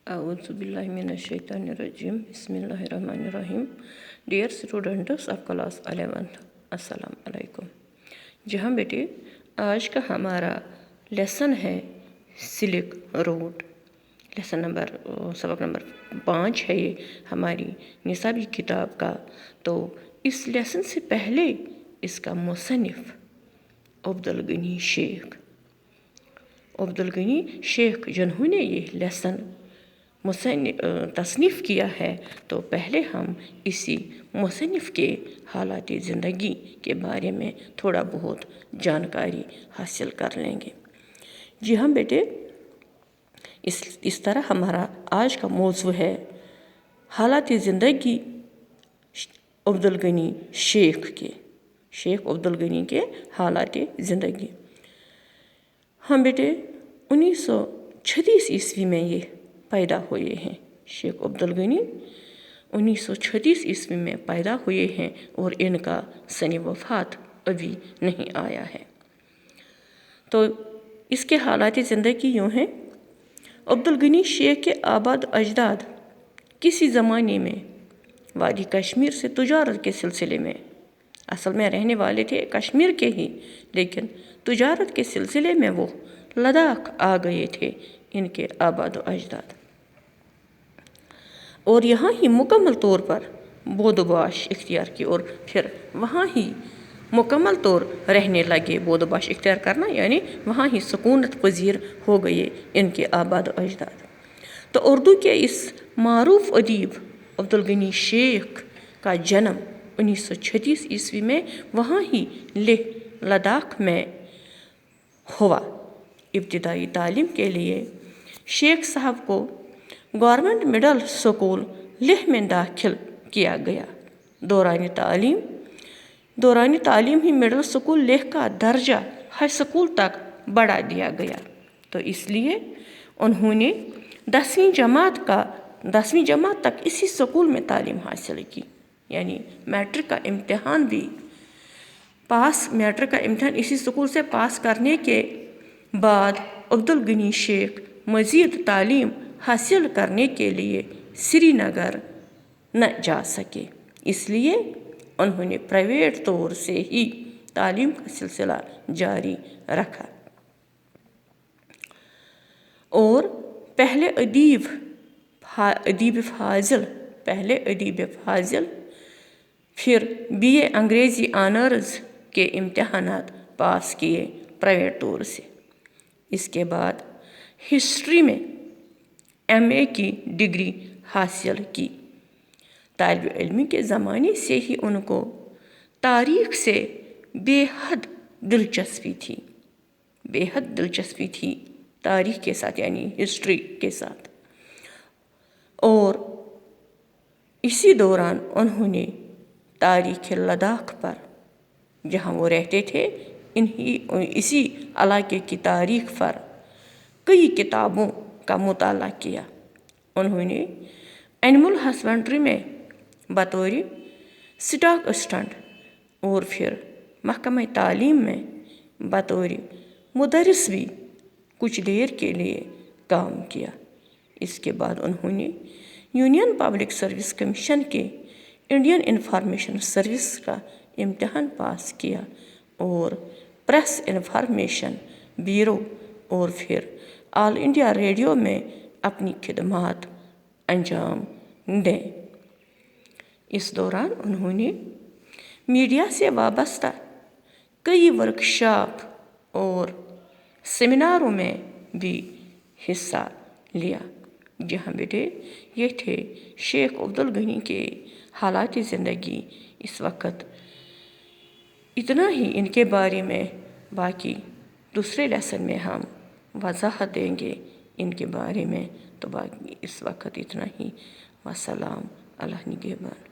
A'udzubillahiminash-shaytanir-rajim. Bismillahirrahmanirrahim. Dear students of class 11th, अस्सलाम अलैकुम। जी हाँ बेटे, आज का हमारा लेसन है सिल्क रोड। सबक नंबर 5 है ये हमारी निसाबी किताब का। तो इस लेसन से पहले इसका मुसन्निफ अब्दुल गनी शेख जिन्होंने ये लेसन तसनीफ़ किया है, तो पहले हम इसी मुसन्निफ़ के हालात ज़िंदगी के बारे में थोड़ा बहुत जानकारी हासिल कर लेंगे। जी हाँ बेटे, इस तरह हमारा आज का मौजू है हालात ज़िंदगी अब्दुल गनी शेख अब्दुल गनी के हालात ज़िंदगी। हम बेटे 1936 ईस्वी में ये पैदा हुए हैं। शेख अब्दुल गनी 1936 ईस्वी में पैदा हुए हैं और इनका सने वफ़ात अभी नहीं आया है। तो इसके हालात ज़िंदगी यूँ हैं। अब्दुल गनी शेख के आबाद अजदाद किसी ज़माने में वादी कश्मीर से तजारत के सिलसिले में, असल में रहने वाले थे कश्मीर के ही, लेकिन तजारत के सिलसिले में वो लद्दाख आ गए थे इनके आबाद अजदाद, और यहाँ ही मुकम्मल तौर पर बोदोबाश इख्तियार की और फिर वहाँ ही मुकम्मल तौर रहने लगे। बोदोबाश इख्तियार करना यानी वहाँ ही सुकूनत पजीर हो गए इनके आबाद अजदाद। तो उर्दू के इस मारूफ अदीब अब्दुल गनी शेख का जन्म 1936 ईस्वी में वहाँ ही लेह लद्दाख में हुआ। इब्तिदाई तालीम के लिए शेख साहब को गवर्नमेंट मिडल स्कूल लेह में दाखिल किया गया। दौरानी तालीम ही मिडल स्कूल लेह का दर्जा हाई स्कूल तक बढ़ा दिया गया। तो इसलिए उन्होंने 10वीं जमात तक इसी स्कूल में तालीम हासिल की, यानी मैट्रिक का इम्तिहान इसी स्कूल से पास करने के बाद अब्दुल गनी शेख मज़ीद तालीम हासिल करने के लिए श्रीनगर न जा सके, इसलिए उन्होंने प्राइवेट तौर से ही तालीम का सिलसिला जारी रखा। और पहले अदीब फाजिल फिर BA अंग्रेज़ी ऑनर्स के इम्तिहानात पास किए प्राइवेट तौर से। इसके बाद हिस्ट्री में MA की डिग्री हासिल की। तालिब इल्मी के ज़माने से ही उनको तारीख़ से बेहद दिलचस्पी थी तारीख़ के साथ, यानी हिस्ट्री के साथ। और इसी दौरान उन्होंने तारीख़ लद्दाख पर, जहाँ वो रहते थे, इसी इलाके की तारीख़ पर कई किताबों का मुताला किया। उन्होंने एनिमल हस्बेंड्री में बतौर स्टॉक असिस्टेंट और फिर महकमा तालीम में बतौर मुदर्रिस भी कुछ देर के लिए काम किया। इसके बाद उन्होंने यूनियन पब्लिक सर्विस कमीशन के इंडियन इंफॉर्मेशन सर्विस का इम्तिहान पास किया और प्रेस इंफॉर्मेशन ब्यूरो और फिर ऑल इंडिया रेडियो में अपनी खिदमात अंजाम दें। इस दौरान उन्होंने मीडिया से वाबस्ता कई वर्कशॉप और सेमिनारों में भी हिस्सा लिया। जहाँ बेटे ये थे शेख अब्दुल गनी के हालात ज़िंदगी। इस वक्त इतना ही इनके बारे में, बाकी दूसरे लेसन में हम वजाहत देंगे इनके बारे में। तो बाकी इस वक्त इतना ही। वस्सलाम, अल्लाह निगहबान।